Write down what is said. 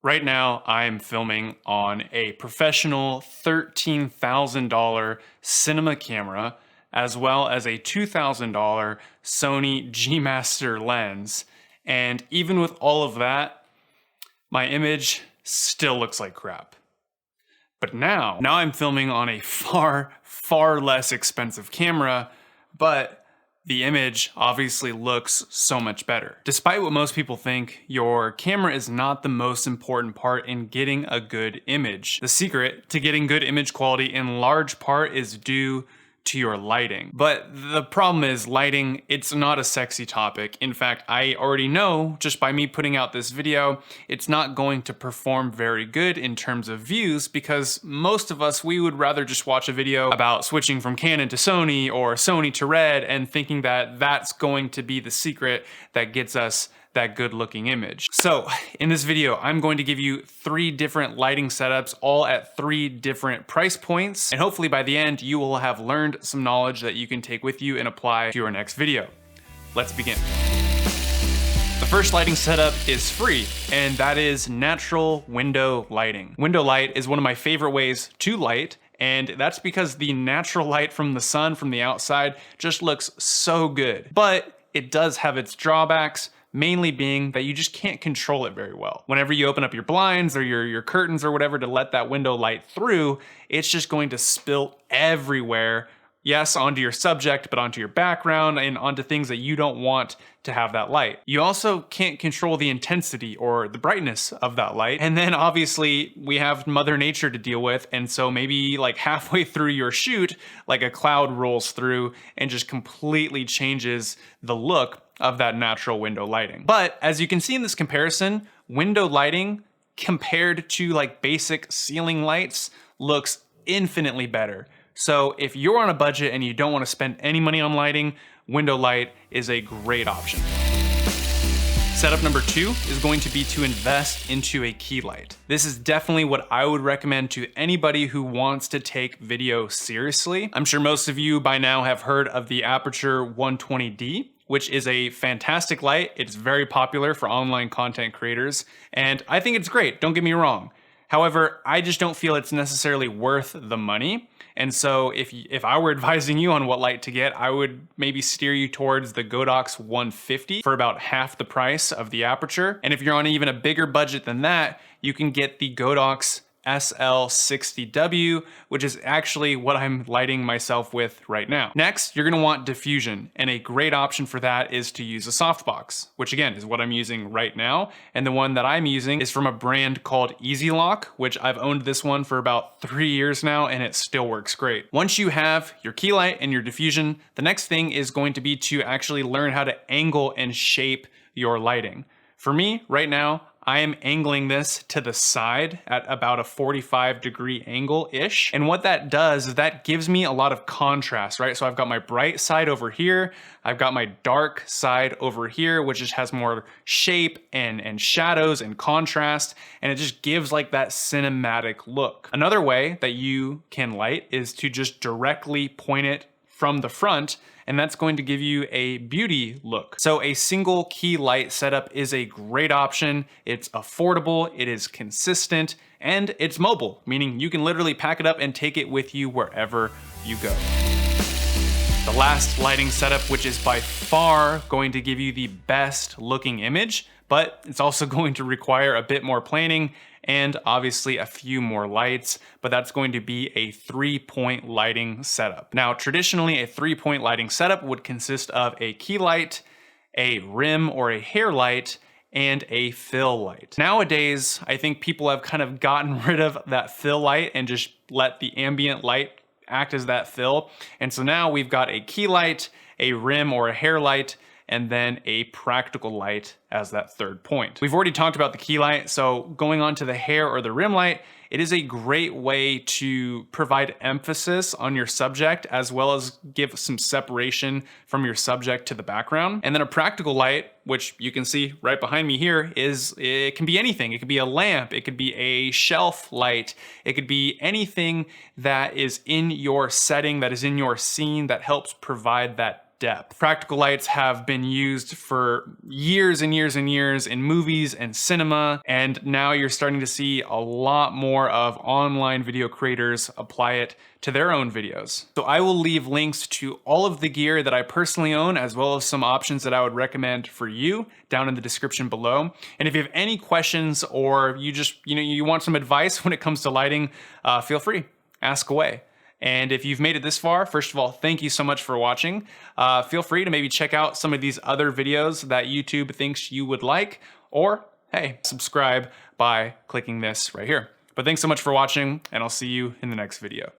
Right now, I'm filming on a professional $13,000 cinema camera, as well as a $2,000 Sony G Master lens. And even with all of that, my image still looks like crap. But now I'm filming on a far less expensive camera, but the image obviously looks so much better. Despite what most people think, your camera is not the most important part in getting a good image. The secret to getting good image quality in large part is due to your lighting. But the problem is lighting, it's not a sexy topic. In fact, I already know just by me putting out this video, it's not going to perform very good in terms of views because most of us, we would rather just watch a video about switching from Canon to Sony or Sony to Red and thinking that that's going to be the secret that gets us that good looking image. So in this video, I'm going to give you 3 different lighting setups, all at 3 different price points. And hopefully by the end, you will have learned some knowledge that you can take with you and apply to your next video. Let's begin. The first lighting setup is free, and that is natural window lighting. Window light is one of my favorite ways to light, and that's because the natural light from the sun from the outside just looks so good. But it does have its drawbacks, mainly being that you just can't control it very well. Whenever you open up your blinds or your curtains or whatever to let that window light through, it's just going to spill everywhere. Yes, onto your subject, but onto your background and onto things that you don't want to have that light. You also can't control the intensity or the brightness of that light. And then obviously we have Mother Nature to deal with. And so maybe like halfway through your shoot, like a cloud rolls through and just completely changes the look of that natural window lighting. But as you can see in this comparison, window lighting compared to like basic ceiling lights looks infinitely better. So if you're on a budget and you don't want to spend any money on lighting, window light is a great option. Setup number 2 is going to be to invest into a key light. This is definitely what I would recommend to anybody who wants to take video seriously. I'm sure most of you by now have heard of the Aperture 120D, which is a fantastic light. It's very popular for online content creators, and I think it's great, don't get me wrong. However, I just don't feel it's necessarily worth the money. And so if I were advising you on what light to get, I would maybe steer you towards the Godox 150 for about half the price of the Aperture. And if you're on even a bigger budget than that, you can get the Godox SL60W, which is actually what I'm lighting myself with right now. Next, you're gonna want diffusion, and a great option for that is to use a softbox, which again is what I'm using right now. And the one that I'm using is from a brand called Easy Lock, which I've owned this one for about 3 years now, and it still works great. Once you have your key light and your diffusion, the next thing is going to be to actually learn how to angle and shape your lighting. For me, right now, I am angling this to the side at about a 45-degree angle-ish. And what that does is that gives me a lot of contrast, right? So I've got my bright side over here, I've got my dark side over here, which just has more shape and shadows and contrast, and it just gives like that cinematic look. Another way that you can light is to just directly point it from the front, and that's going to give you a beauty look. So a single key light setup is a great option. It's affordable, it is consistent, and it's mobile, meaning you can literally pack it up and take it with you wherever you go. The last lighting setup, which is by far going to give you the best looking image, but it's also going to require a bit more planning and obviously a few more lights, but that's going to be a 3-point lighting setup. Now, traditionally, a 3-point lighting setup would consist of a key light, a rim or a hair light, and a fill light. Nowadays, I think people have kind of gotten rid of that fill light and just let the ambient light act as that fill. And so now we've got a key light, a rim or a hair light, and then a practical light as that 3rd point. We've already talked about the key light, so going on to the hair or the rim light, it is a great way to provide emphasis on your subject as well as give some separation from your subject to the background. And then a practical light, which you can see right behind me here, it can be anything. It could be a lamp, it could be a shelf light, it could be anything that is in your setting, that is in your scene, that helps provide that depth. Practical lights have been used for years and years and years in movies and cinema, and now you're starting to see a lot more of online video creators apply it to their own videos. So I will leave links to all of the gear that I personally own, as well as some options that I would recommend for you down in the description below. And if you have any questions or you just, you want some advice when it comes to lighting, feel free, ask away. And if you've made it this far, first of all, thank you so much for watching. Feel free to maybe check out some of these other videos that YouTube thinks you would like, or hey, subscribe by clicking this right here. But thanks so much for watching, and I'll see you in the next video.